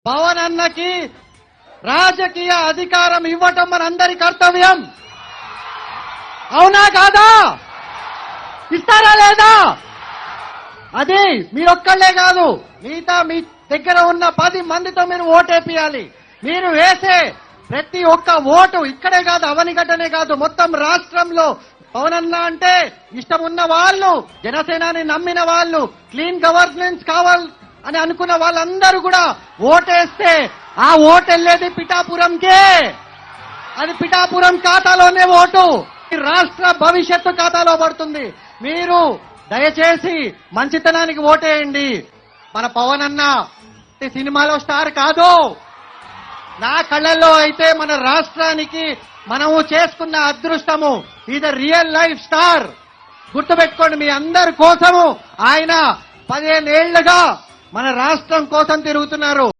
పవన్ అన్నకి రాజకీయ అధికారం ఇవ్వటం మనందరి కర్తవ్యం. అవునా కాదా? ఇస్తారా లేదా? అది మీరొక్కళ్లే కాదు, మిగతా మీ దగ్గర ఉన్న 10 మందితో మీరు ఓటేపియాలి. మీరు వేసే ప్రతి ఒక్క ఓటు ఇక్కడే కాదు, అవనిగడ్డనే కాదు, మొత్తం రాష్ట్రంలో పవన్ అన్న అంటే ఇష్టం ఉన్న వాళ్ళు, జనసేనాని నమ్మిన వాళ్ళు, క్లీన్ గవర్నెన్స్ కావాలి అని అనుకున్న వాళ్ళందరూ కూడా ఓటేస్తే ఆ ఓటు వెళ్ళేది పిఠాపురంకే. అది పిఠాపురం ఖాతాలోనే ఓటు రాష్ట్ర భవిష్యత్తు ఖాతాలో పడుతుంది. మీరు దయచేసి మంచితనానికి ఓటేయండి. మన పవన్ అన్న సినిమాలో స్టార్ కాదు. నా కళ్ళల్లో అయితే మన రాష్ట్రానికి మనము చేసుకున్న అదృష్టము ఇది రియల్ లైఫ్ స్టార్. గుర్తుపెట్టుకోండి, మీ అందరి కోసము ఆయన 15 ఏళ్లుగా మన రాష్ట్రం కోసం తిరుగుతున్నారు.